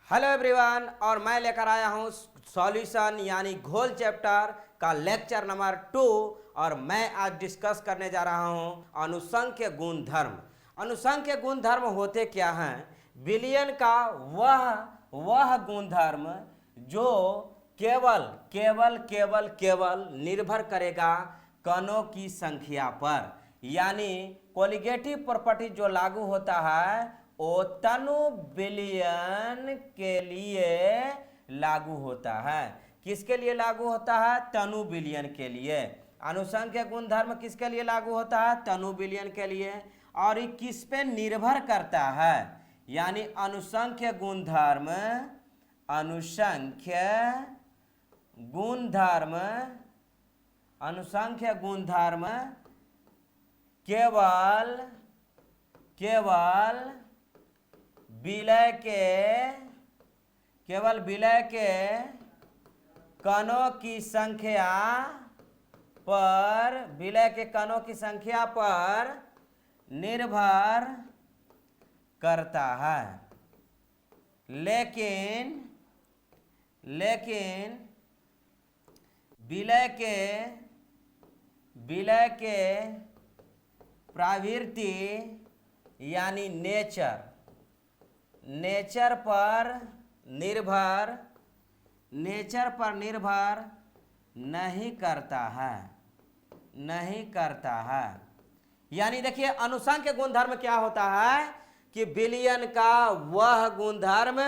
Hello everyone, और मैं लेकर आया हूँ सॉल्यूशन यानी घोल चैप्टर का लेक्चर नंबर 2। और मैं आज डिस्कस करने जा रहा हूँ अनुसंख्य गुणधर्म। अनुसंख्य गुणधर्म होते क्या हैं? विलयन का वह गुणधर्म जो केवल केवल केवल केवल निर्भर करेगा कणों की संख्या पर, यानी कोलिगेटिव प्रॉपर्टी जो लागू होता है वो तनु विलयन के लिए लागू होता है। किसके लिए लागू होता है? तनु विलयन के लिए। अनुसंख्य गुणधर्म किसके लिए लागू होता है? तनु विलयन के लिए। और ये किस पे निर्भर करता है? यानी अनुसंख्य गुणधर्म केवल विलय के कणों की संख्या पर निर्भर करता है, लेकिन विलय के प्रवृत्ति यानी नेचर पर निर्भर नहीं करता है। यानी देखिए, अनुसंख्य गुणधर्म क्या होता है कि विलयन का वह गुणधर्म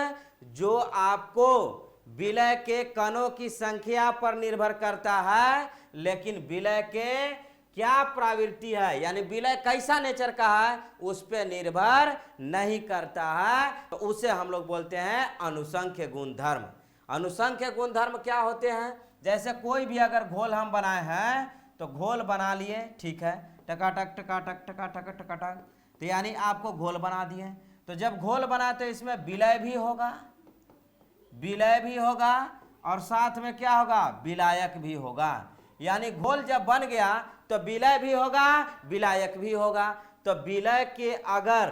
जो आपको विलय के कणों की संख्या पर निर्भर करता है, लेकिन विलय के क्या प्रवृत्ति है यानी विलय कैसा नेचर का है उस पर निर्भर नहीं करता है, तो उसे हम लोग बोलते हैं अनुसंख्य गुणधर्म। अनुसंख्य गुणधर्म क्या होते हैं? जैसे कोई भी अगर घोल हम बनाए हैं तो घोल बना लिए, ठीक है, टकाटक टकाटक टकाटक टकाटक, तो यानी आपको घोल बना दिए। तो जब घोल बना तो इसमें विलय भी होगा और साथ में क्या होगा? विलायक भी होगा। यानी घोल जब बन गया तो विलय भी होगा, विलायक भी होगा। तो विलय के अगर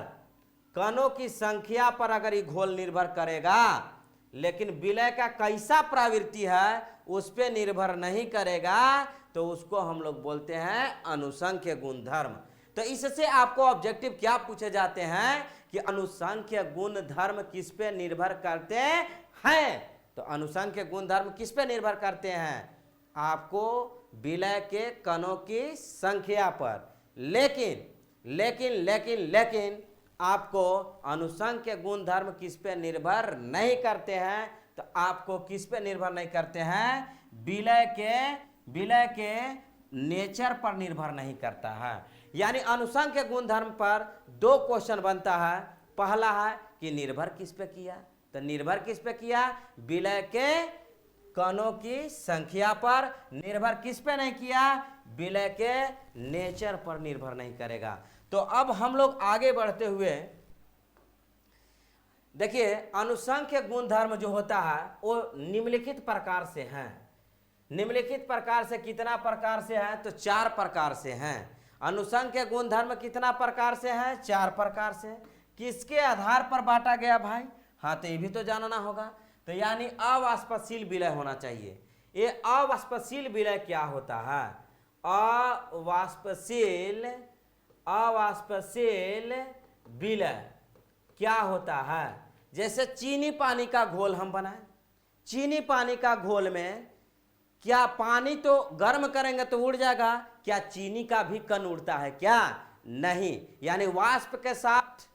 कणों की संख्या पर अगर ये घोल निर्भर करेगा, लेकिन विलय का कैसा प्रवृत्ति है उस पे निर्भर नहीं करेगा, तो उसको हम लोग बोलते हैं अनुसंख्य गुणधर्म। तो इससे आपको ऑब्जेक्टिव क्या पूछे जाते हैं कि अनुसंख्य गुणधर्म किस पे निर्भर करते हैं? तो अनुसंख्य गुणधर्म किस पे निर्भर करते हैं? आपको विलय के कणों की संख्या पर। लेकिन आपको अनुसंख्य गुणधर्म किस पे निर्भर नहीं करते हैं? तो आपको किस पे निर्भर नहीं करते हैं? विलय के नेचर पर निर्भर नहीं करता है। यानी अनुसंख्य गुणधर्म पर दो क्वेश्चन बनता है। पहला है कि निर्भर किस पे किया? तो निर्भर किस पे किया? विलय के कणों की संख्या पर। निर्भर किस पे नहीं किया? विलय के नेचर पर निर्भर नहीं करेगा। तो अब हम लोग आगे बढ़ते हुए देखिए, अनुसंख्य गुणधर्म जो होता है वो निम्नलिखित प्रकार से हैं। निम्नलिखित प्रकार से कितना प्रकार से है? तो 4 प्रकार से हैं। अनुसंख्य गुणधर्म कितना प्रकार से है? 4 प्रकार से। किसके आधार पर बांटा गया भाई? हाँ, तो ये भी तो जानना होगा। तो यानी अवाष्पशील विलय होना चाहिए। ये अवाष्पशील विलय क्या होता है? अवाष्पशील विलय क्या होता है? जैसे चीनी पानी का घोल हम बनाए। चीनी पानी का घोल में क्या पानी तो गर्म करेंगे तो उड़ जाएगा? क्या चीनी का भी कण उड़ता है क्या? नहीं। यानी वाष्प के साथ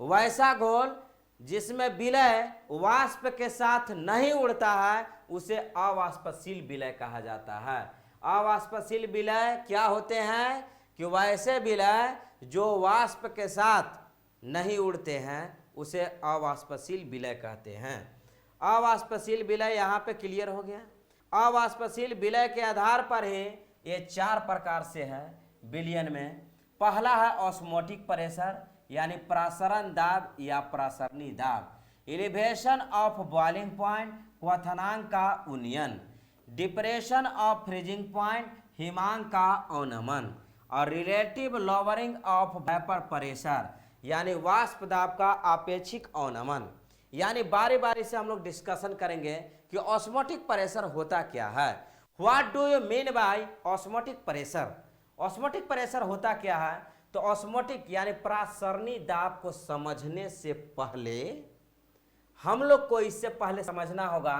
वैसा घोल जिसमें विलय वाष्प के साथ नहीं उड़ता है उसे अवाष्पशील विलय कहा जाता है। अवाष्पशील विलय क्या होते हैं कि वैसे विलय जो वाष्प के साथ नहीं उड़ते हैं उसे अवाष्पशील विलय कहते हैं। अवाष्पशील विलय यहाँ पे क्लियर हो गया। अवाष्पशील विलय के आधार पर ही ये 4 प्रकार से है विलयन में। पहला है ऑस्मोटिक प्रेशर यानी प्रसरण दाब या प्रसरणी दाब, एलिवेशन ऑफ बॉइलिंग पॉइंट, क्वथनांक का उन्नयन, डिप्रेशन ऑफ फ्रीजिंग पॉइंट, हिमांक का अवनमन, और relative lowering of vapour pressure यानी वाष्प दाब का आपेक्षिक अवनमन। यानी बारी बारी से हम लोग डिस्कशन करेंगे कि ऑस्मोटिक प्रेशर होता क्या है। What do you mean by osmotic pressure? Osmotic pressure होता क्या है? तो ऑस्मोटिक यानी प्रासरणी दाब को समझने से पहले हम लोग को इससे पहले समझना होगा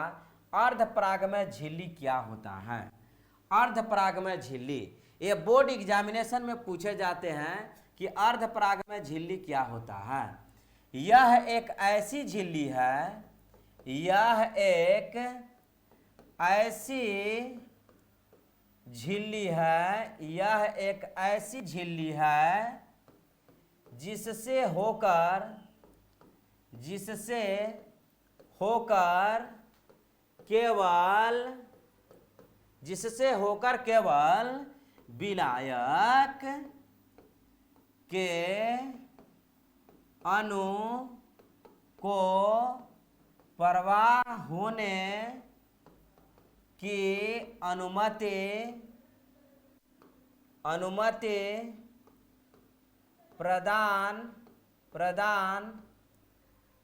अर्धपरागमय झिल्ली क्या होता है। अर्धपरागमय झिल्ली ये बोर्ड एग्जामिनेशन में पूछे जाते हैं कि अर्धपरागमय झिल्ली क्या होता है। यह एक ऐसी झिल्ली है, यह एक ऐसी झिल्ली है, यह एक ऐसी झिल्ली है जिससे होकर केवल विलायक के अणु को प्रवाह होने की अनुमति प्रदान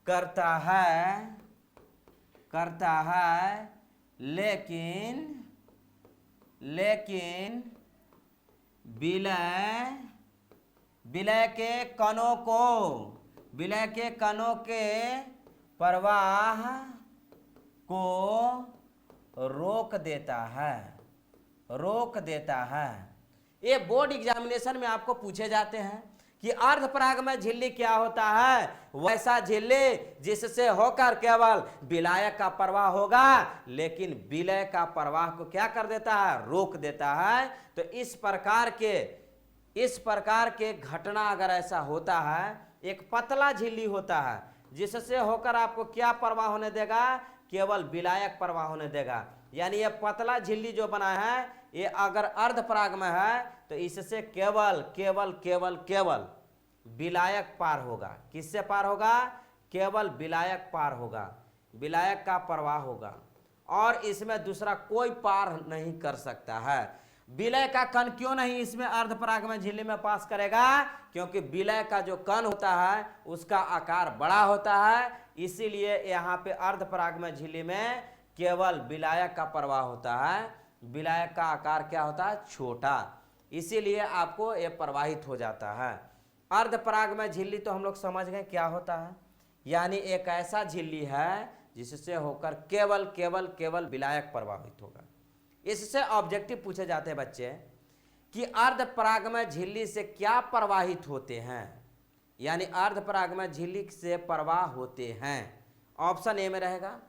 करता है, लेकिन विलय के कणों के प्रवाह को रोक देता है। ये बोर्ड एग्जामिनेशन में आपको पूछे जाते हैं कि अर्धपरागमय झिल्ली क्या होता है। वैसा झिल्ली जिससे होकर केवल विलायक का प्रवाह होगा, लेकिन विलय का प्रवाह को क्या कर देता है? रोक देता है। तो इस प्रकार के घटना अगर ऐसा होता है, एक पतला झिल्ली होता है जिससे होकर आपको क्या प्रवाह होने देगा? केवल विलायक प्रवाह होने देगा। यानी ये पतला झिल्ली जो बना है, ये अगर अर्धपरागमय है तो इससे केवल विलायक पार होगा। किससे पार होगा? केवल विलायक पार होगा, विलायक का प्रवाह होगा, और इसमें दूसरा कोई पार नहीं कर सकता है। विलय का कण क्यों नहीं इसमें अर्धपरागमय झिल्ली में पास करेगा? क्योंकि विलय का जो कण होता है उसका आकार बड़ा होता है, इसीलिए यहाँ पे अर्धपरागमय झिल्ली में केवल विलायक का प्रवाह होता है, विलायक का आकार क्या होता है? छोटा, इसीलिए आपको ये प्रवाहित हो जाता है। अर्धपरागमय झिल्ली तो हम लोग समझ गए क्या होता है, यानी एक ऐसा झिल्ली है जिससे होकर केवल विलायक प्रवाहित होगा। इससे ऑब्जेक्टिव पूछे जाते हैं बच्चे कि अर्धपरागमय झिल्ली से क्या प्रवाहित होते हैं, यानी अर्धपरागमय झिल्ली से प्रवाह होते हैं। ऑप्शन ए में रहेगा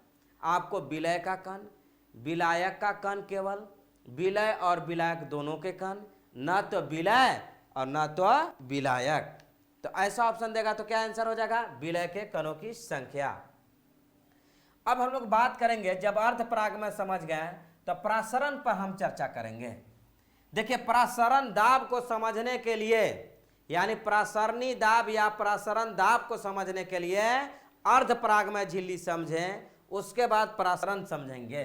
आपको विलय का कण, विलायक का कण, केवल विलय और विलायक दोनों के कण, न तो विलय और न तो विलायक। तो ऐसा ऑप्शन देगा तो क्या आंसर हो जाएगा? विलय के कणों की संख्या। अब हम लोग बात करेंगे, जब अर्धपरागमय समझ गए तो प्रासरण पर हम चर्चा करेंगे। देखिए, प्रासरण दाब को समझने के लिए, यानी प्रासरणी दाब या प्रासरण दाब को समझने के लिए अर्धपरागमय झिल्ली समझें, उसके बाद प्रासरण समझेंगे।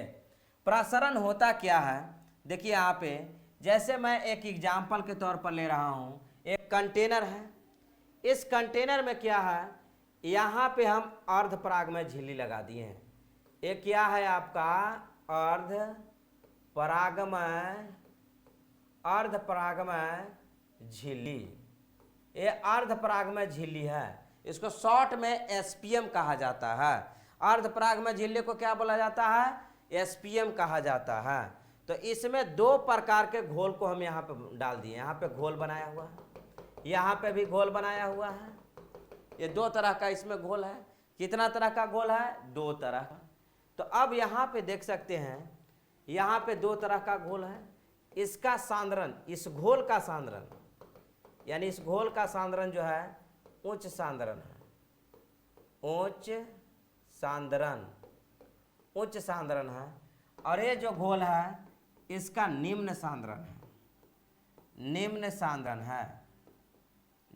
प्रासरण होता क्या है? देखिए यहाँ पे, जैसे मैं एक एग्जाम्पल के तौर पर ले रहा हूँ, एक कंटेनर है। इस कंटेनर में क्या है? यहाँ पे हम अर्धपरागमय झिल्ली लगा दिए हैं। एक क्या है आपका? अर्धपरागमय झिल्ली। ये अर्धपरागमय झिल्ली है, इसको शॉर्ट में एसपीएम कहा जाता है। अर्धपरागमय झिल्ली को क्या बोला जाता है? एसपीएम कहा जाता है। तो इसमें दो प्रकार के घोल को हम यहाँ पे डाल दिए। यहाँ पे घोल बनाया हुआ है, यहाँ पे भी घोल बनाया हुआ है। ये दो तरह का इसमें घोल है। कितना तरह का घोल है? दो तरह का। तो अब यहाँ पे देख सकते हैं, यहाँ पे दो तरह का घोल है। इसका सांद्रण, इस घोल का सांद्रण, यानी इस घोल का सांद्रण जो है उच्च सांद्रण है, उच्च सांद्रण है। और ये जो घोल है इसका निम्न सांद्रण है,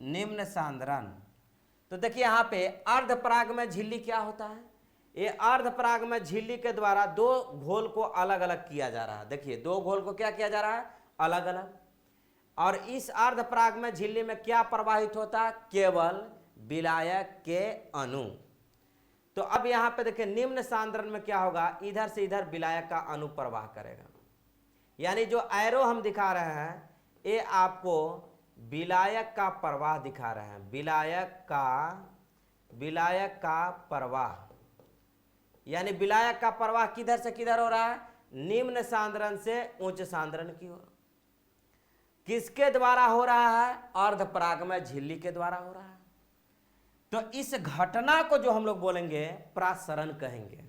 निम्न सांद्रण। तो देखिए यहाँ पे अर्धपरागमय झिल्ली क्या होता है? ये अर्धपरागमय झिल्ली के द्वारा दो घोल को अलग अलग किया जा रहा है। देखिए, दो घोल को क्या किया जा रहा है? अलग अलग। और इस अर्धपरागमय झिल्ली में क्या प्रवाहित होता है? केवल विलायक के अणु। तो अब यहाँ पे देखिए निम्न सांद्रण में क्या होगा, इधर से इधर विलायक का अनुप्रवाह करेगा। यानी जो एरो हम दिखा रहे हैं ये आपको विलायक का प्रवाह दिखा रहे हैं, विलायक का प्रवाह। यानी विलायक का प्रवाह किधर से किधर हो रहा है, निम्न सांद्रण से उच्च सांद्रण की ओर। किसके द्वारा हो रहा है, अर्धपरागमय झिल्ली के द्वारा हो रहा है। तो इस घटना को जो हम लोग बोलेंगे प्रासरण कहेंगे।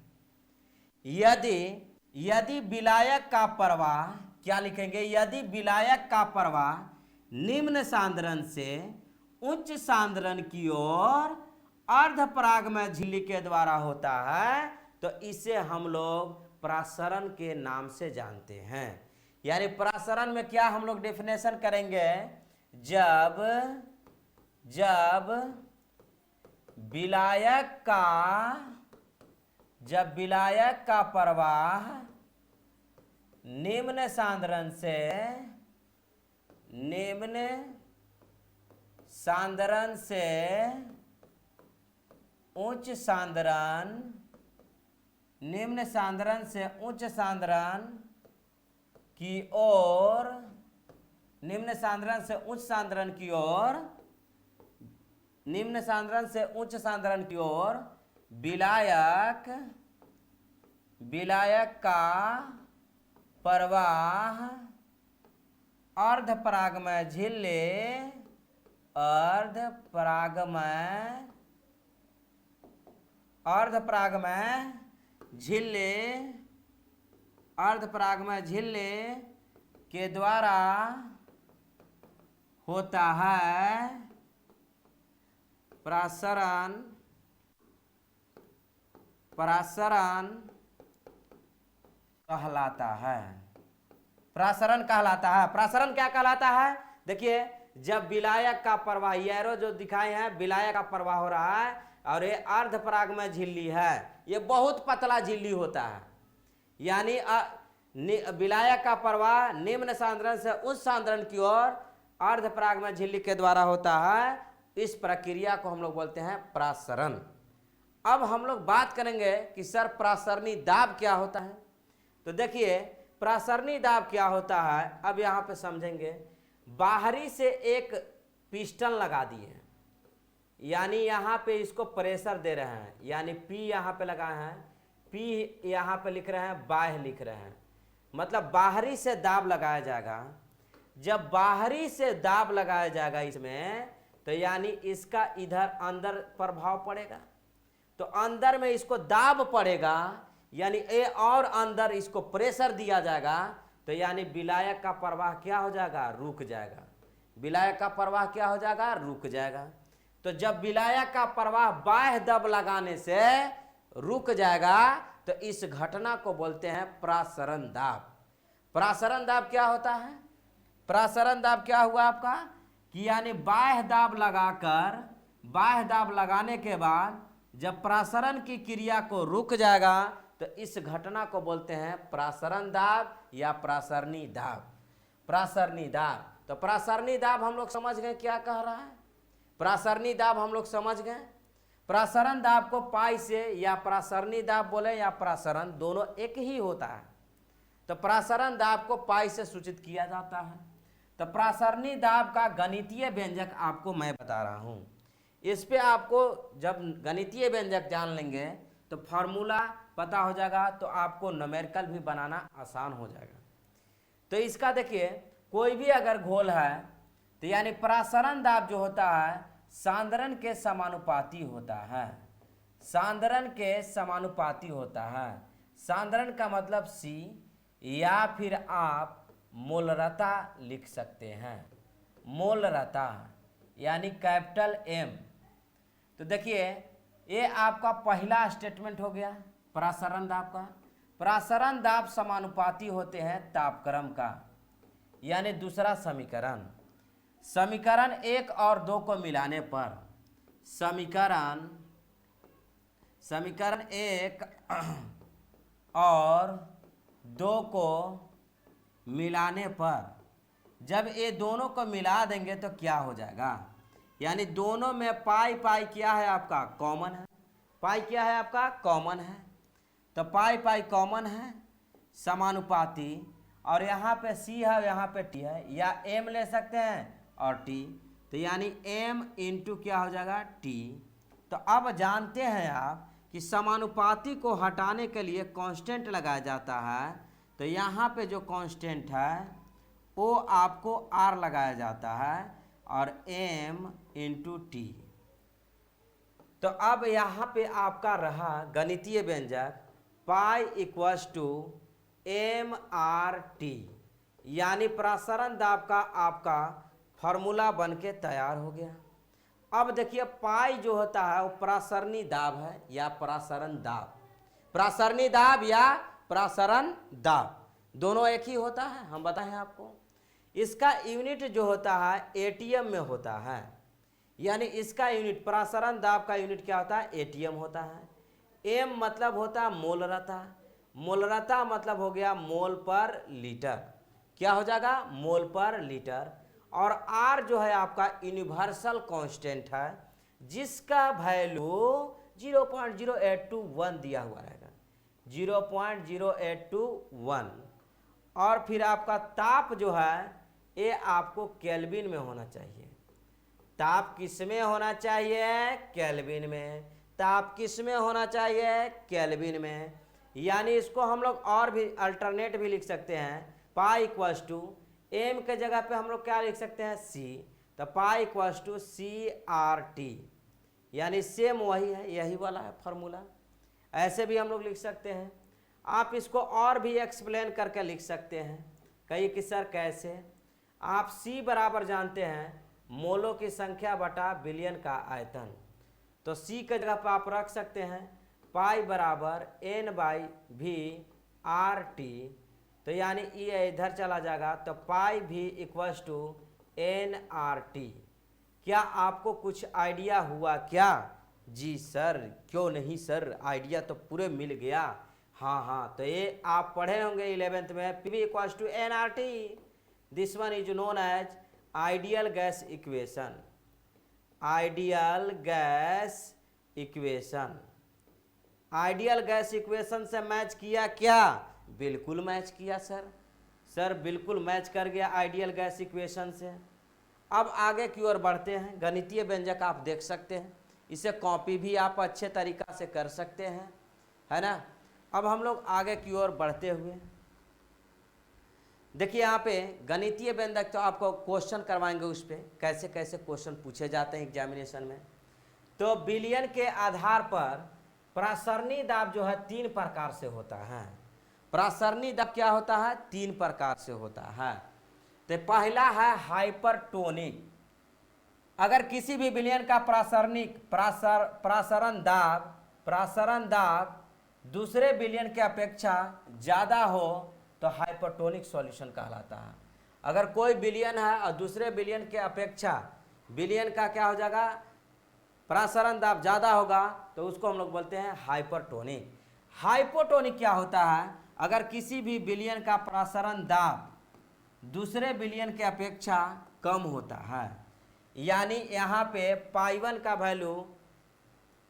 यदि विलायक का प्रवाह, क्या लिखेंगे, यदि विलायक का प्रवाह निम्न सांद्रण से उच्च सांद्रण की ओर अर्धपरागमय झिल्ली के द्वारा होता है तो इसे हम लोग प्रासरण के नाम से जानते हैं। यानी प्रासरण में क्या हम लोग डेफिनेशन करेंगे, जब विलायक का प्रवाह निम्न सांद्रण से उच्च सांद्रण, निम्न सांद्रण से उच्च सांद्रण की ओर, निम्न सांद्रण से उच्च सांद्रण की ओर, निम्न सांद्रण से उच्च सांद्रण की ओर विलायक का प्रवाह अर्धपरागमय झिल्ली, अर्धपरागमय झिल्ली के द्वारा होता है प्रासरण कहलाता है। प्रासरण कहलाता है। प्रासरण क्या कहलाता है, देखिए जब विलायक का प्रवाह, एरो जो दिखाए हैं विलायक का प्रवाह हो रहा है और ये अर्धपरागमय झिल्ली है, ये बहुत पतला झिल्ली होता है। यानी विलायक का प्रवाह निम्न सांद्रण से उच्च सांद्रण की ओर अर्धपरागमय झिल्ली के द्वारा होता है। इस प्रक्रिया को हम लोग बोलते हैं प्रासरण। अब हम लोग बात करेंगे कि सर प्रासरणी दाब क्या होता है। तो देखिए प्रासरणी दाब क्या होता है, अब यहाँ पे समझेंगे। बाहरी से एक पिस्टन लगा दिए, यानी यहाँ पे इसको प्रेशर दे रहे हैं, यानी P यहाँ पे लगाए हैं, P यहाँ पे लिख रहे हैं, बाह्य लिख रहे हैं, मतलब बाहरी से दाब लगाया जाएगा। जब बाहरी से दाब लगाया जाएगा इसमें, तो यानी इसका इधर अंदर प्रभाव पड़ेगा, तो अंदर में इसको दाब पड़ेगा, यानी ए और अंदर इसको प्रेशर दिया जाएगा, तो यानी विलायक का प्रवाह क्या हो जाएगा, रुक जाएगा। विलायक का प्रवाह क्या हो जाएगा, रुक जाएगा। तो जब विलायक का प्रवाह बाह्य दब लगाने से रुक जाएगा तो इस घटना को बोलते हैं प्रासरण दाब। प्रासरण दाब क्या होता है, प्रासरण दाब क्या हुआ आपका कि यानी बाह्य दाब लगाकर, बाह्य दाब लगाने के बाद जब प्रासरण की क्रिया को रुक जाएगा तो इस घटना को बोलते हैं प्रासरण दाब या प्रासरणी दाब। प्रासरणी दाब, तो प्रासरणी दाब हम लोग समझ गए क्या कह रहा है। प्रासरणी दाब हम लोग समझ गए। प्रासरण दाब को पाई से या प्रासरणी दाब बोले या प्रासरण, दोनों एक ही होता है। तो प्रासरण दाब को पाई से सूचित किया जाता है। तो प्रासरणी दाब का गणितीय व्यंजक आपको मैं बता रहा हूं। इस पे आपको जब गणितीय व्यंजक जान लेंगे तो फॉर्मूला पता हो जाएगा, तो आपको न्यूमेरिकल भी बनाना आसान हो जाएगा। तो इसका देखिए कोई भी अगर घोल है तो यानी प्रासरण दाब जो होता है सांद्रण के समानुपाती होता है। सांद्रण के समानुपाती होता है। सांद्रण का मतलब C, या फिर आप मोलरता लिख सकते हैं। मोलरता यानी कैपिटल M। तो देखिए ये आपका पहला स्टेटमेंट हो गया प्रासरण दाब का। प्रासरण दाब समानुपाती होते हैं तापक्रम का, यानी दूसरा समीकरण। समीकरण 1 और 2 को मिलाने पर, समीकरण 1 और 2 को मिलाने पर जब ये दोनों को मिला देंगे तो क्या हो जाएगा, यानी दोनों में पाई पाई क्या है आपका कॉमन है। पाई क्या है आपका, कॉमन है, तो पाई पाई कॉमन है, समानुपाती, और यहाँ पे सी है, यहाँ पे टी है, या एम ले सकते हैं और टी, तो यानी एम इंटू क्या हो जाएगा, टी। तो अब जानते हैं आप कि समानुपाती को हटाने के लिए कांस्टेंट लगाया जाता है, तो यहाँ पे जो कांस्टेंट है वो आपको आर लगाया जाता है और एम इंटू टी। तो अब यहाँ पे आपका रहा गणितीय व्यंजक pi equals to M R T, यानी प्रसारण दाब का आपका फॉर्मूला बन के तैयार हो गया। अब देखिए पाई जो होता है वो प्रसरणी दाब है या प्रसरण दाब, प्रसरणी दाब या प्रसरण दाब दोनों एक ही होता है, हम बताएं आपको। इसका यूनिट जो होता है एटीएम में होता है, यानी इसका यूनिट प्रसरण दाब का यूनिट क्या होता है, एटीएम होता है। एम मतलब होता है मोलरता, मोलरता मतलब हो गया मोल पर लीटर, क्या हो जाएगा, मोल पर लीटर। और आर जो है आपका यूनिवर्सल कांस्टेंट है, जिसका वैल्यू 0.0821 दिया हुआ रहेगा, 0.0821। और फिर आपका ताप जो है ये आपको केल्विन में होना चाहिए। ताप किस में होना चाहिए, केल्विन में। ताप किस में होना चाहिए, केल्विन में। यानी इसको हम लोग और भी अल्टरनेट भी लिख सकते हैं, पाई इक्वल्स टू एम के जगह पे हम लोग क्या लिख सकते हैं, सी, तो pi equals to C R T, यानी सेम वही है, यही वाला है फॉर्मूला। ऐसे भी हम लोग लिख सकते हैं। आप इसको और भी एक्सप्लेन करके लिख सकते हैं, कहिए कि सर कैसे। आप सी बराबर जानते हैं मोलों की संख्या बटा बिलियन का आयतन, तो सी के जगह पर आप रख सकते हैं पाई बराबर n by V R T, तो यानी ये इधर चला जाएगा, तो pi V equals to n R T. क्या आपको कुछ आइडिया हुआ क्या? जी सर, क्यों नहीं सर, आइडिया तो पूरे मिल गया। हाँ, तो ये आप पढ़े होंगे 11th में, P V equals to n R T. This one is known as ideal gas equation, ideal gas equation. Ideal gas equation से मैच किया क्या? बिल्कुल मैच किया सर, सर बिल्कुल मैच कर गया आइडियल गैस इक्वेशन से। अब आगे की ओर बढ़ते हैं। गणितीय व्यंजक आप देख सकते हैं, इसे कॉपी भी आप अच्छे तरीका से कर सकते हैं, है ना। अब हम लोग आगे की ओर बढ़ते हुए देखिए यहाँ पे गणितीय व्यंजक, तो आपको क्वेश्चन करवाएंगे उस पर कैसे कैसे क्वेश्चन पूछे जाते हैं एग्जामिनेशन में। तो बिलियन के आधार पर प्रसरणी दाब जो है 3 प्रकार से होता है। प्रसरणी दाब क्या होता है? 3 प्रकार से होता है। तो पहला है हाइपरटोनिक। अगर किसी भी बिलियन का प्रसरण दाब दूसरे बिलियन के अपेक्षा ज़्यादा हो तो हाइपरटोनिक सॉल्यूशन कहलाता है। अगर कोई बिलियन है और दूसरे बिलियन के अपेक्षा बिलियन का क्या हो जाएगा, प्रसरण दाब ज़्यादा होगा, तो उसको हम लोग बोलते हैं हाइपरटोनिक। हाइपोटोनिक क्या होता है? अगर किसी भी बिलियन का प्रसरण दाब दूसरे बिलियन के अपेक्षा कम होता है, यानी यहाँ पे पाई 1 का वैल्यू,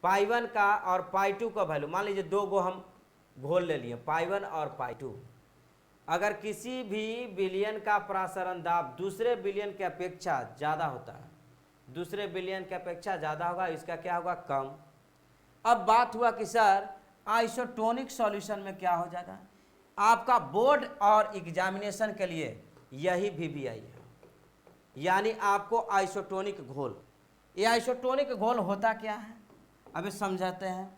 पाई 1 का और पाई 2 का वैल्यू, मान लीजिए 2 को हम घोल ले लिए, पाई 1 और पाई 2। अगर किसी भी बिलियन का प्रसरण दाब दूसरे बिलियन के अपेक्षा ज़्यादा होता है, दूसरे बिलियन के अपेक्षा ज़्यादा होगा, इसका क्या होगा, कम। अब बात हुआ कि सर आइसोटोनिक सॉल्यूशन में क्या हो जाएगा। आपका बोर्ड और एग्जामिनेशन के लिए यही VBI है, यानी आपको आइसोटोनिक घोल। ये आइसोटोनिक घोल होता क्या है, अभी समझाते हैं।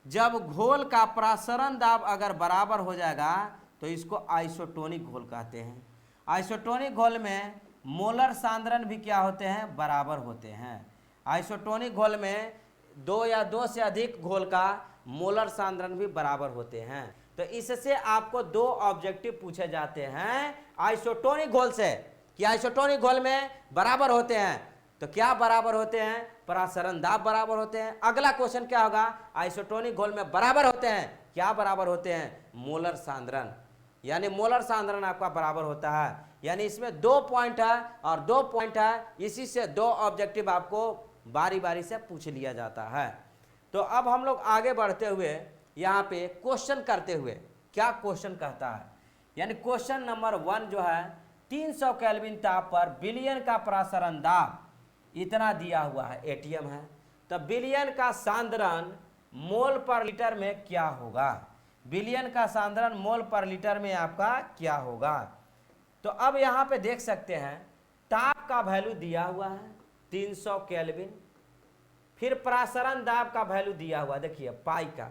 जब घोल का प्रसरण दाब अगर बराबर हो जाएगा तो इसको आइसोटोनिक घोल कहते हैं। आइसोटोनिक घोल में मोलर सांद्रण भी क्या होते हैं, बराबर होते हैं। आइसोटोनिक घोल में 2 या 2 से अधिक घोल का मोलर सांद्रण भी बराबर होते हैं। तो इससे आपको 2 ऑब्जेक्टिव पूछे जाते हैं आइसोटोनिक घोल से, कि आइसोटोनिक घोल में बराबर होते हैं, तो क्या बराबर होते हैं, प्रसरण दाब बराबर होते हैं। अगला क्वेश्चन क्या होगा, आइसोटोनिक घोल में बराबर होते हैं, क्या बराबर होते हैं, मोलर सांद्रण, यानी मोलर सांद्रण आपका बराबर होता है। यानी इसमें 2 पॉइंट है और 2 पॉइंट है, इसी से 2 ऑब्जेक्टिव आपको बारी बारी से पूछ लिया जाता है। तो अब हम लोग आगे बढ़ते हुए यहाँ पे क्वेश्चन करते हुए क्या क्वेश्चन कहता है, यानी क्वेश्चन नंबर 1 जो है 300 केल्विन ताप पर बिलियन का प्रसारण दाब इतना दिया हुआ है, एटीएम है। तो बिलियन का सांद्रण मोल पर लीटर में क्या होगा, बिलियन का सांद्रण मोल पर लीटर में आपका क्या होगा। तो अब यहाँ पे देख सकते हैं ताप का वैल्यू दिया हुआ है 300 केल्विन, फिर प्रसारण दाब का वैल्यू दिया हुआ देखिए पाई का,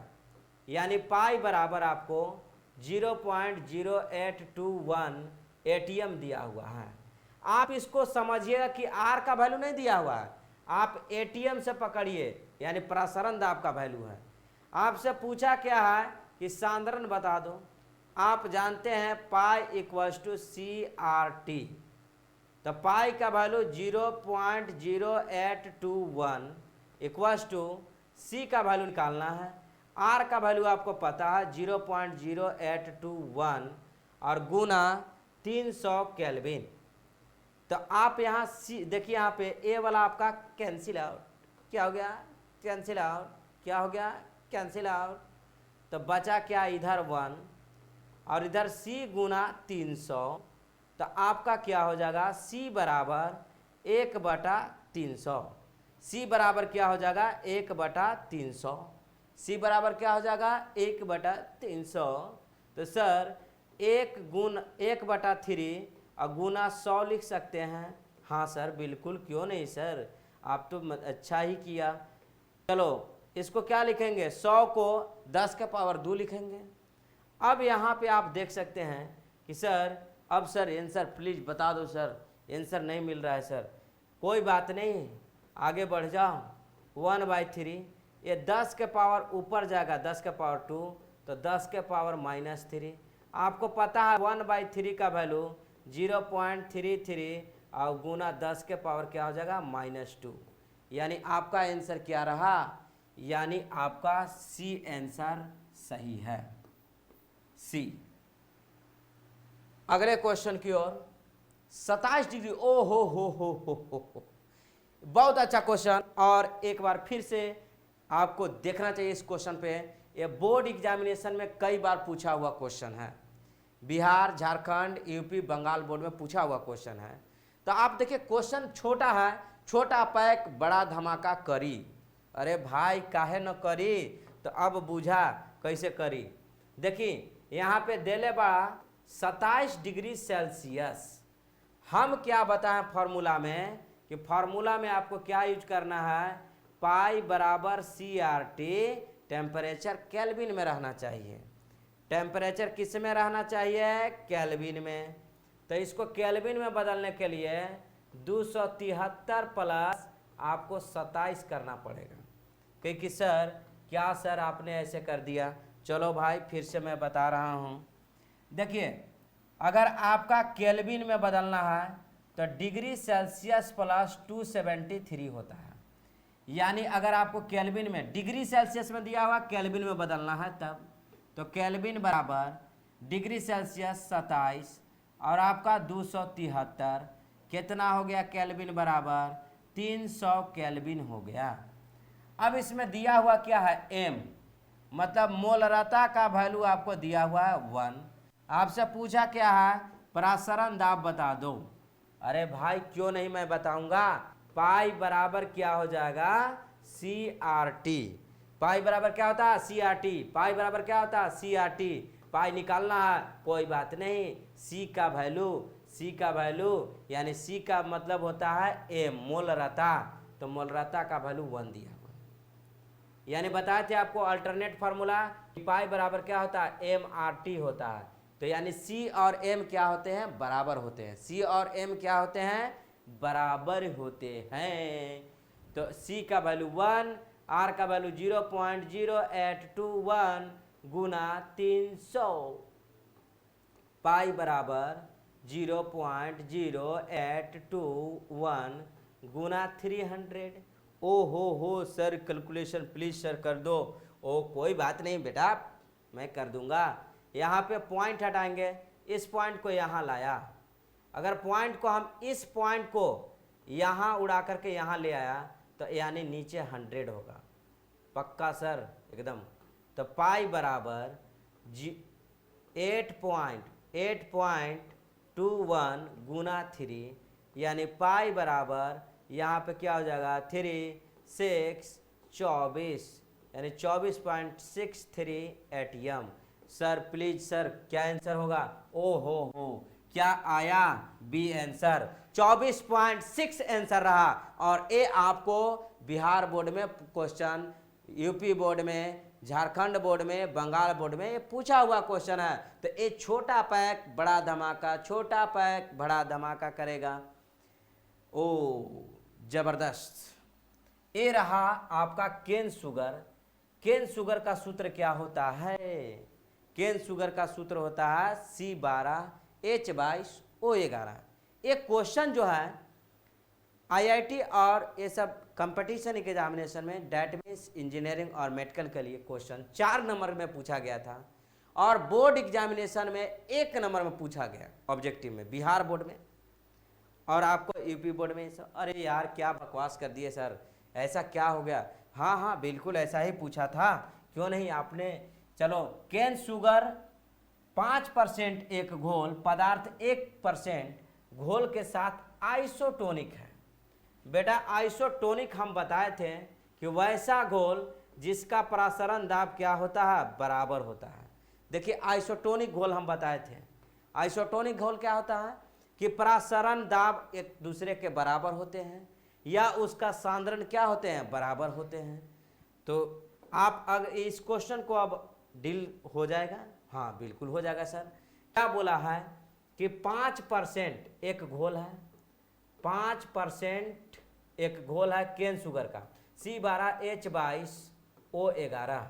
यानी पाई बराबर आपको 0.0821 एटीएम दिया हुआ है। आप इसको समझिएगा कि आर का वैल्यू नहीं दिया हुआ है, आप एटीएम से पकड़िए, यानी प्रसारण दाब का वैल्यू है। आपसे पूछा क्या है कि सांद्रण बता दो, आप जानते हैं पाई इक्वल्स टू CRT, तो पाई का वैल्यू 0.0821 इक्वल्स टू सी का वैल्यू निकालना है, आर का वैल्यू आपको पता है 0.0821 और गुना 300 केल्विन। तो आप यहाँ सी देखिए, यहाँ पे ए वाला आपका कैंसिल आउट, क्या हो गया कैंसिल आउट, क्या हो गया कैंसिल आउट, तो बचा क्या इधर 1 और इधर सी गुना 300, तो आपका क्या हो जाएगा सी बराबर 1/300, सी बराबर क्या हो जाएगा 1/300, सी बराबर क्या हो जाएगा 1/300। तो सर 1/3 और गुना 100 लिख सकते हैं। हाँ सर बिल्कुल, क्यों नहीं सर, आप तो अच्छा ही किया। चलो इसको क्या लिखेंगे, 100 को 10 के पावर 2 लिखेंगे। अब यहाँ पे आप देख सकते हैं कि सर अब सर आंसर प्लीज़ बता दो सर, आंसर नहीं मिल रहा है सर। कोई बात नहीं, आगे बढ़ जाओ। 1/3 ये 10 के पावर ऊपर जाएगा 10 के पावर 2, तो 10 के पावर -3। आपको पता है 1/3 का वैल्यू 0.33 और गुना 10 के पावर क्या हो जाएगा -2, यानी आपका आंसर क्या रहा, यानी आपका सी आंसर सही है, सी। अगले क्वेश्चन की ओर 27 डिग्री, ओ हो, बहुत अच्छा क्वेश्चन। और एक बार फिर से आपको देखना चाहिए इस क्वेश्चन पे, ये बोर्ड एग्जामिनेशन में कई बार पूछा हुआ क्वेश्चन है, बिहार, झारखंड, यूपी, बंगाल बोर्ड में पूछा हुआ क्वेश्चन है। तो आप देखिए क्वेश्चन छोटा है, छोटा पैक बड़ा धमाका करी। अरे भाई काहे न करी, तो अब बुझा कैसे करी। देखिए यहाँ पे देले बा 27 डिग्री सेल्सियस। हम क्या बताएं फॉर्मूला में कि फॉर्मूला में आपको क्या यूज करना है, पाई बराबर CRT, टेम्परेचर केल्विन में रहना चाहिए। टेम्परेचर किस में रहना चाहिए, केल्विन में। तो इसको केल्विन में बदलने के लिए 273 प्लस आपको 27 करना पड़ेगा। क्योंकि सर क्या सर आपने ऐसे कर दिया, चलो भाई फिर से मैं बता रहा हूँ। देखिए अगर आपका केल्विन में बदलना है तो डिग्री सेल्सियस प्लस 273 होता है, यानी अगर आपको केल्विन में डिग्री सेल्सियस में दिया हुआ केल्विन में बदलना है तब, तो केल्विन बराबर डिग्री सेल्सियस 27 और आपका 273 कितना हो गया, केल्विन बराबर 300 केल्विन हो गया। अब इसमें दिया हुआ क्या है, एम, मतलब मोलरता का वैल्यू आपको दिया हुआ है 1। आपसे पूछा क्या है, प्रसारण दाब बता दो। अरे भाई क्यों नहीं मैं बताऊंगा, पाई बराबर क्या हो जाएगा CRT, पाई बराबर क्या होता है CRT, पाई बराबर क्या होता है CRT, पाई निकालना है कोई बात नहीं, सी का वैल्यू यानी सी का मतलब होता है एम, मोलरता, तो मोलरता का वैल्यू 1 दिया हुआ, यानी बताए थे आपको अल्टरनेट फार्मूला, पाई बराबर क्या होता है MRT होता है। तो यानी सी और एम क्या होते हैं, बराबर होते हैं, सी और एम क्या होते हैं, बराबर होते हैं। तो सी का वैल्यू 1, आर का वैल्यू 0.0821 गुना 300, पाई बराबर 0.0821 गुना 300। ओ हो सर कैलकुलेशन प्लीज सर कर दो। ओ कोई बात नहीं बेटा मैं कर दूंगा। यहाँ पे पॉइंट हटाएंगे, इस पॉइंट को यहाँ लाया, अगर पॉइंट को हम इस पॉइंट को यहाँ उड़ा करके यहाँ ले आया तो यानी नीचे 100 होगा, पक्का सर एकदम। तो पाई बराबर 8.21 गुना 3, यानी पाई बराबर यहाँ पे क्या हो जाएगा 3 6 24, यानी 24.63 एटीएम। सर प्लीज सर क्या आंसर होगा? ओ हो क्या आया? बी आंसर 24.6 आंसर रहा। और ये आपको बिहार बोर्ड में क्वेश्चन, यूपी बोर्ड में, झारखंड बोर्ड में, बंगाल बोर्ड में ये पूछा हुआ क्वेश्चन है। तो ये छोटा पैक बड़ा धमाका, छोटा पैक बड़ा धमाका करेगा। ओ जबरदस्त। ये रहा आपका केन शुगर। केन शुगर का सूत्र क्या होता है? केन शुगर का सूत्र होता है C12H22O11। ये क्वेश्चन जो है आईआईटी और ये सब कंपटीशन एग्जामिनेशन में डेटाबेस इंजीनियरिंग और मेडिकल के लिए क्वेश्चन 4 नंबर में पूछा गया था, और बोर्ड एग्जामिनेशन में 1 नंबर में पूछा गया ऑब्जेक्टिव में, बिहार बोर्ड में और आपको यूपी बोर्ड में। सब अरे यार क्या बकवास कर दिए सर, ऐसा क्या हो गया? हाँ हाँ बिल्कुल ऐसा ही पूछा था, क्यों नहीं आपने। चलो केन शुगर 5% एक घोल पदार्थ 1% घोल के साथ आइसोटोनिक है। बेटा आइसोटोनिक हम बताए थे कि वैसा घोल जिसका प्रसारण दाब क्या होता है? बराबर होता है। देखिए आइसोटोनिक घोल हम बताए थे। आइसोटोनिक घोल क्या होता है कि प्रसारण दाब एक दूसरे के बराबर होते हैं, या उसका सांद्रण क्या होते हैं? बराबर होते हैं। तो आप अगर इस क्वेश्चन को अब डील हो जाएगा? हाँ बिल्कुल हो जाएगा सर। क्या बोला है कि 5% एक घोल है, 5% एक घोल है केन शुगर का, C12H22O11।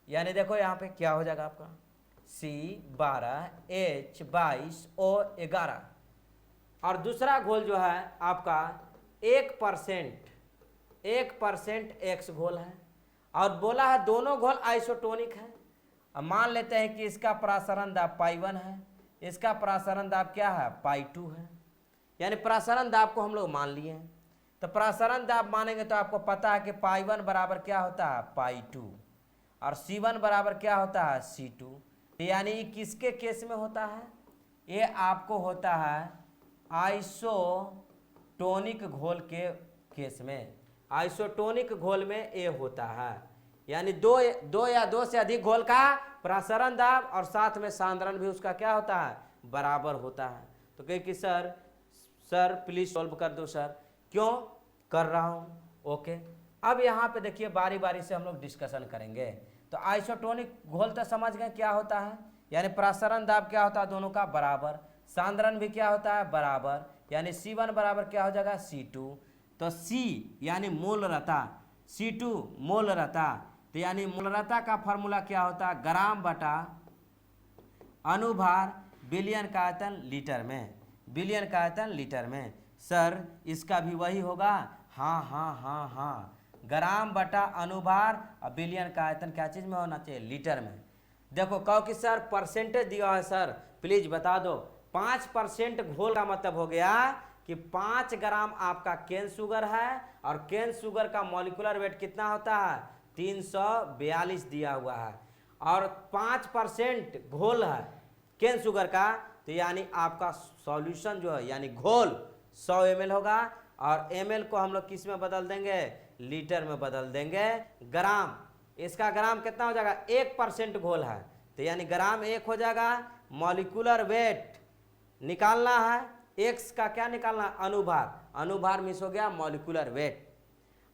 यानी देखो यहाँ पे क्या हो जाएगा आपका C12H22O11। और दूसरा घोल जो है आपका 1% एक्स घोल है, और बोला है दोनों घोल आइसोटोनिक है। अब मान लेते हैं कि इसका प्रसारण दाब पाई1 है, इसका प्रसारण दाब क्या है? पाई2 है। यानी प्रसारण दाब को हम लोग मान लिए हैं। तो प्रसारण दाब मानेंगे तो आपको पता है कि पाई1 बराबर क्या होता है? पाई2, और C1 बराबर क्या होता है? C2। यानी किसके केस में होता है? ये आपको होता है आइसोटोनिक घोल के केस में। आइसोटोनिक घोल में ये होता है, यानी दो या दो से अधिक घोल का प्रसारण दाब और साथ में सांद्रण भी उसका क्या होता है? बराबर होता है। तो कहे कि सर प्लीज सॉल्व कर दो सर। क्यों कर रहा हूँ? ओके। अब यहाँ पे देखिए बारी बारी से हम लोग डिस्कशन करेंगे। तो आइसोटोनिक घोल तो समझ गए क्या होता है, यानी प्रसारण दाब क्या होता है? दोनों का बराबर। सांद्रण भी क्या होता है? बराबर। यानी C1 बराबर क्या हो जाएगा? C2। तो C यानी मोलरता, C2 मोलरता। तो यानी मोलरता का फॉर्मूला क्या होता है? ग्राम बटा अनुभार बिलियन का आयतन लीटर में, बिलियन का आयतन लीटर में। सर इसका भी वही होगा? हाँ, ग्राम बटा अनुभार और बिलियन का आयतन क्या चीज़ में होना चाहिए? लीटर में। देखो कहो कि सर परसेंटेज दिया है सर, प्लीज बता दो। 5% घोल का मतलब हो गया कि 5 ग्राम आपका केन शुगर है, और केन शुगर का मॉलिक्यूलर वेट कितना होता है? 342 दिया हुआ है, और 5% घोल है केन शुगर का। तो यानी आपका सॉल्यूशन जो है यानी घोल 100 ml होगा, और ml को हम लोग किस में बदल देंगे? लीटर में बदल देंगे। ग्राम, इसका ग्राम कितना हो जाएगा? 1% घोल है, तो यानी ग्राम 1 हो जाएगा। मॉलिक्यूलर वेट निकालना है, एक्स का क्या निकालना है? अनुभार, अनुभार मिस हो गया मॉलिक्यूलर वेट।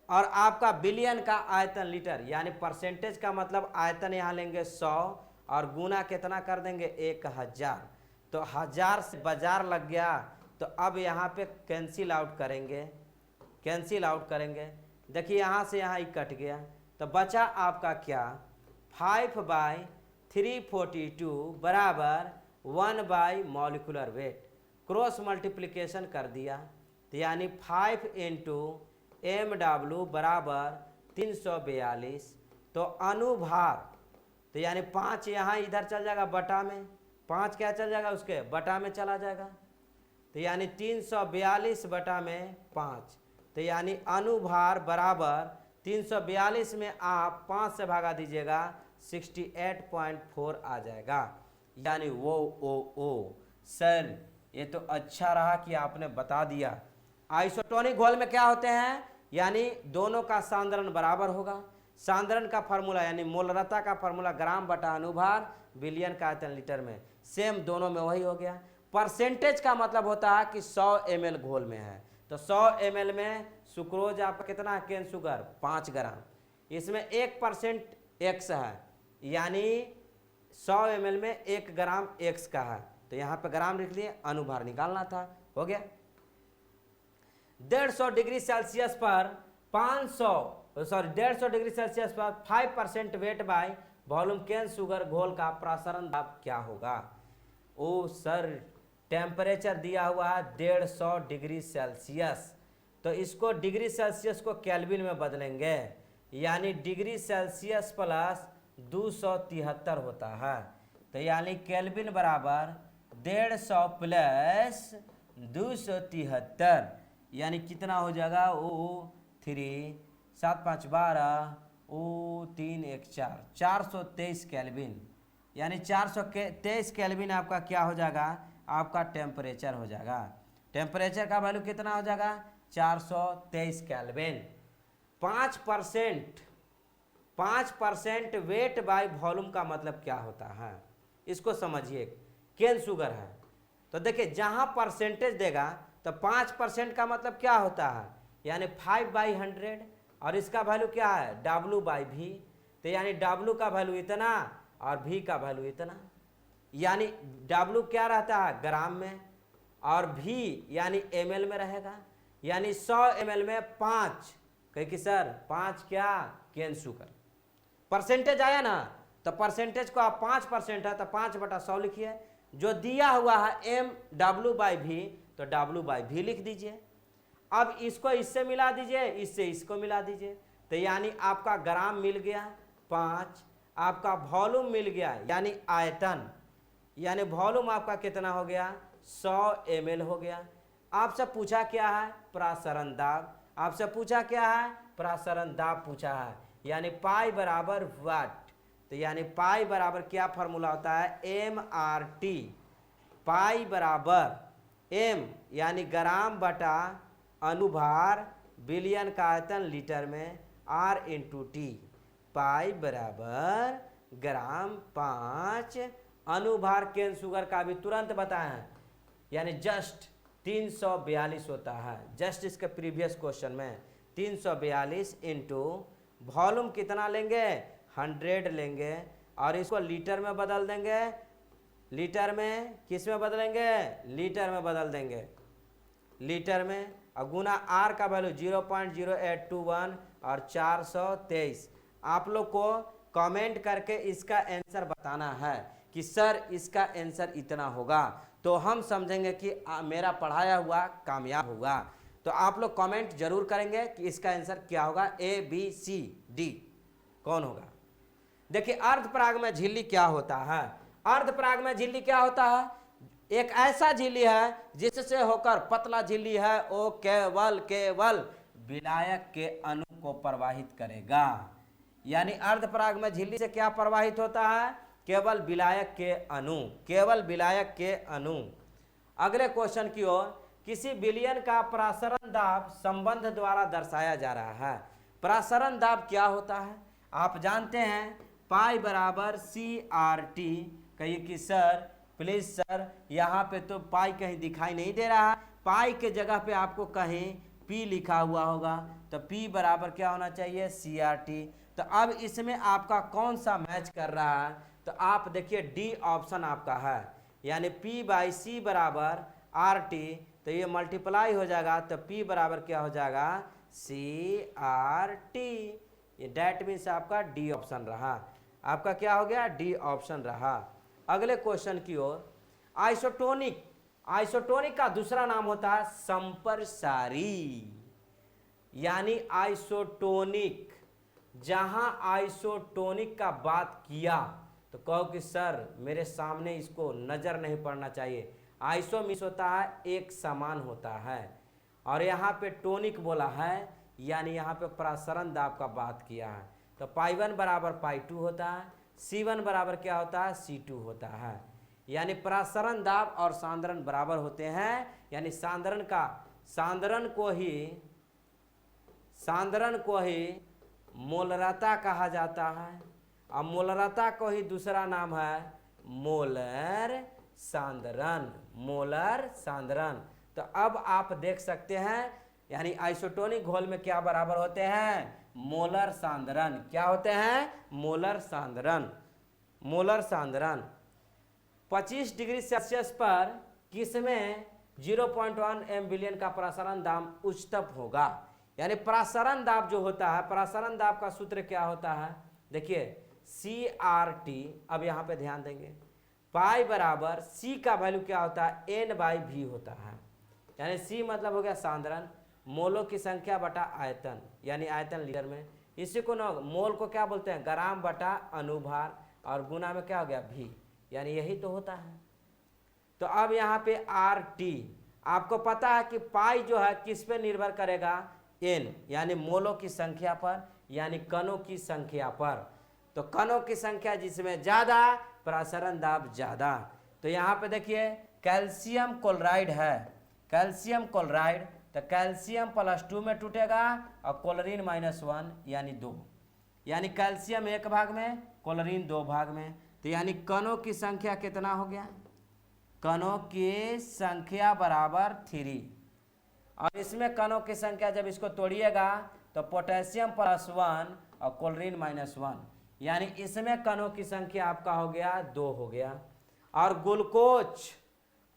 और आपका बिलियन का आयतन लीटर, यानी परसेंटेज का मतलब आयतन यहाँ लेंगे 100 और गुना कितना कर देंगे? 1000। तो 1000 से बाजार लग गया। तो अब यहाँ पे कैंसिल आउट करेंगे, कैंसिल आउट करेंगे। देखिए यहाँ से यहाँ ही कट गया, तो बचा आपका क्या? 5/342 बराबर 1 मॉलिक्यूलर वेट। क्रॉस मल्टीप्लिकेशन कर दिया, तो यानी 5 × MW बराबर 342। तो अनुभार, तो यानी 5 यहाँ इधर चल जाएगा बटा में, 5 क्या चल जाएगा? उसके बटा में चला जाएगा। तो यानी 342 बटा में 5। तो यानी अनुभार बराबर 342 में आप 5 से भागा दीजिएगा 68.4 आ जाएगा। यानी ओ सर ये तो अच्छा रहा कि आपने बता दिया। आइसोटोनिक घोल में क्या होते हैं, यानी दोनों का सांद्रण बराबर होगा। सांद्रण का फार्मूला यानी मोलरता का फार्मूला ग्राम बटा अनुभार बिलियन का आयतन लीटर में, सेम दोनों में वही हो गया। परसेंटेज का मतलब होता है कि 100 ml घोल में है, तो 100 ml में सुक्रोज आपका कितना है, केन शुगर 5 ग्राम, इसमें 1% एक्स है, यानी 100 ml में 1 ग्राम एक्स का है, तो यहाँ पे ग्राम लिख लिए, अनुभार निकालना था, हो गया। 150 डिग्री सेल्सियस पर 150 डिग्री सेल्सियस पर 5% weight by volume cane sugar घोल का प्रसारण दाब क्या होगा। ओ सर टेम्परेचर दिया हुआ है 150 डिग्री सेल्सियस, तो इसको डिग्री सेल्सियस को केल्विन में बदलेंगे, यानी डिग्री सेल्सियस प्लस 273 होता है, तो यानी केल्विन बराबर 150 प्लस 273, यानी कितना हो जाएगा, ओ 3 7 5 12 ओ 3 1 4 423 केल्विन, यानी 423 केल्विन आपका क्या हो जाएगा, आपका टेम्परेचर हो जाएगा। टेम्परेचर का वैल्यू कितना हो जाएगा, 423 केल्विन। 5% वेट बाय वॉल्यूम का मतलब क्या होता है, इसको समझिए। केन शुगर है तो देखिए जहां परसेंटेज देगा तो 5% का मतलब क्या होता है, यानी 5/100, और इसका वैल्यू क्या है, W/V, तो यानी W का वैल्यू इतना और V का वैल्यू इतना, यानी W क्या रहता है ग्राम में और V यानी ml में रहेगा, यानी 100 ml में 5, कहे कि सर 5 क्या केन शुगर। परसेंटेज आया ना, तो परसेंटेज को आप 5% है तो 5/100 लिखिए, जो दिया हुआ है MW/V तो W/V लिख दीजिए। अब इसको इससे मिला दीजिए, इससे इसको मिला दीजिए, तो यानी आपका ग्राम मिल गया 5, आपका वॉल्यूम मिल गया यानी आयतन, यानी वॉल्यूम आपका कितना हो गया 100 ml हो गया। आपसे पूछा क्या है, प्रसारण दाब, आपसे पूछा क्या है, प्रसारण दाब पूछा है, यानी पाई बराबर वाट, तो यानी पाई बराबर क्या फार्मूला होता है, MRT, पाई बराबर M यानी ग्राम बटा अनुभार बिलियन का आयतन लीटर में R × T, पाई बराबर ग्राम 5 अनुभार केन शुगर का भी तुरंत बताए हैं, यानी जस्ट 342 होता है, जस्ट इसके प्रीवियस क्वेश्चन में 342 इंटू वॉल्यूम कितना लेंगे 100 लेंगे और इसको लीटर में बदल देंगे, लीटर में किस में बदलेंगे, लीटर में बदल देंगे, लीटर में, और गुना आर का वैल्यू 0.0821 और 423। आप लोग को कमेंट करके इसका आंसर बताना है कि सर इसका आंसर इतना होगा, तो हम समझेंगे कि मेरा पढ़ाया हुआ कामयाब होगा। तो आप लोग कमेंट जरूर करेंगे कि इसका आंसर क्या होगा, ABCD कौन होगा। देखिए अर्धपराग में झिल्ली क्या होता है, अर्धपराग में झिल्ली क्या होता है, एक ऐसा झिल्ली है जिससे होकर पतला झिल्ली है वो केवल विलायक के अणु को प्रवाहित करेगा, यानी अर्धपराग में झिल्ली से क्या प्रवाहित होता है, केवल विलायक के अणु, केवल विलायक के अणु। अगले क्वेश्चन की ओर, किसी विलयन का प्रसारण दाब संबंध द्वारा दर्शाया जा रहा है। प्रसारण दाब क्या होता है, आप जानते हैं पाई बराबर CRT। कहिए कि सर प्लीज सर यहाँ पे तो पाई कहीं दिखाई नहीं दे रहा, पाई के जगह पे आपको कहीं P लिखा हुआ होगा, तो P बराबर क्या होना चाहिए CRT। तो अब इसमें आपका कौन सा मैच कर रहा है, तो आप देखिए D ऑप्शन आपका है, यानी P/C बराबर RT, तो ये मल्टीप्लाई हो जाएगा, तो P बराबर क्या हो जाएगा CRT, ये डैट मीन्स आपका D ऑप्शन रहा, आपका क्या हो गया D ऑप्शन रहा। अगले क्वेश्चन की ओर, आइसोटोनिक, आइसोटोनिक का दूसरा नाम होता है संप्रसारी, यानी आइसोटोनिक, जहां आइसोटोनिक का बात किया तो कहो कि सर मेरे सामने इसको नजर नहीं पड़ना चाहिए, आइसो मीन्स होता है एक समान होता है, और यहाँ पे टोनिक बोला है यानी यहाँ पे प्रसरण दाब का बात किया है। तो पाई 1 बराबर पाई 2 होता है, C1 बराबर क्या होता है, C2 होता है। यानी प्रसरण दाब और सांद्रण बराबर होते हैं, यानी सांद्रण को ही मोलरता कहा जाता है, और मोलरता को ही दूसरा नाम है मोलर सांद्रण। तो अब आप देख सकते हैं, यानी आइसोटोनिक घोल में क्या बराबर होते हैं, मोलर सांद्रण। क्या होते हैं, मोलर सांद्रण। 25 डिग्री सेल्सियस पर किसमें 0.1 एमविलियन का प्रसारण दाब उच्चतम होगा। यानी प्रसारण दाब जो होता है, प्रसारण दाब का सूत्र क्या होता है, देखिए CRT। अब यहाँ पे ध्यान देंगे, पाई बराबर C का वैल्यू क्या होता है, N/V होता है। यानी C मतलब हो गया सांद्रण, मोलों की संख्या बटा आयतन, यानी आयतन लीटर में। इसी को ना मोल को क्या बोलते हैं, ग्राम बटा अनुभार, और गुना में क्या हो गया, V, यानी यही तो होता है। तो अब यहाँ पे RT, आपको पता है कि पाई जो है किस पे निर्भर करेगा, N, यानी मोलों की संख्या पर, यानी कणों की संख्या पर। तो कणों की संख्या जिसमें ज्यादा, प्रसरण दाब ज्यादा। तो यहाँ पे देखिए कैल्शियम क्लोराइड है, कैल्शियम क्लोराइड, तो कैल्शियम +2 में टूटेगा और क्लोरीन -1 यानी 2, यानी कैल्शियम 1 भाग में, क्लोरीन 2 भाग में। तो यानी कणों की संख्या कितना हो गया, कणों की संख्या बराबर 3। और इसमें कणों की संख्या जब इसको तोड़िएगा तो पोटेशियम +1 और क्लोरीन -1, यानी इसमें कणों की संख्या आपका हो गया 2 हो गया। और ग्लूकोज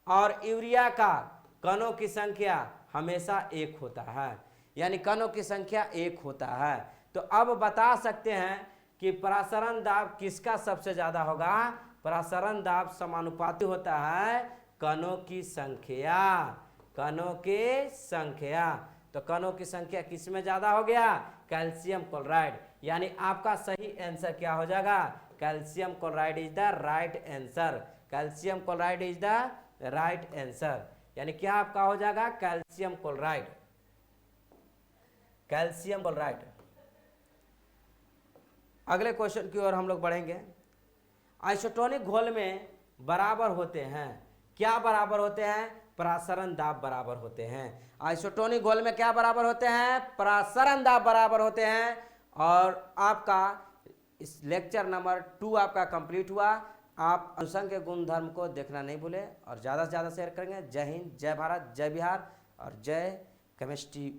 और यूरिया का कणों की संख्या हमेशा 1 होता है, यानी कणों की संख्या 1 होता है। तो अब बता सकते हैं कि प्रसरण दाब किसका सबसे ज्यादा होगा, प्रसरण दाब समानुपाती होता है कणों की संख्या, कणों की संख्या। तो कणों की संख्या किस में ज्यादा हो गया, कैल्शियम क्लोराइड। यानी आपका सही आंसर क्या हो जाएगा, calcium chloride is the right answer, calcium chloride is the right answer. यानी क्या आपका हो जाएगा, कैल्शियम क्लोराइड, कैल्शियम क्लोराइड। अगले क्वेश्चन की ओर हम लोग बढ़ेंगे। आइसोटोनिक घोल में बराबर होते हैं, क्या बराबर होते हैं, प्रसरण दाब बराबर होते हैं। आइसोटोनिक घोल में क्या बराबर होते हैं, प्रसरण दाब बराबर होते हैं। और आपका इस लेक्चर नंबर 2 आपका कंप्लीट हुआ। आप अनुसंग के गुणधर्म को देखना नहीं भूलें और ज़्यादा से ज़्यादा शेयर करेंगे। जय हिंद, जय भारत, जय बिहार और जय केमिस्ट्री।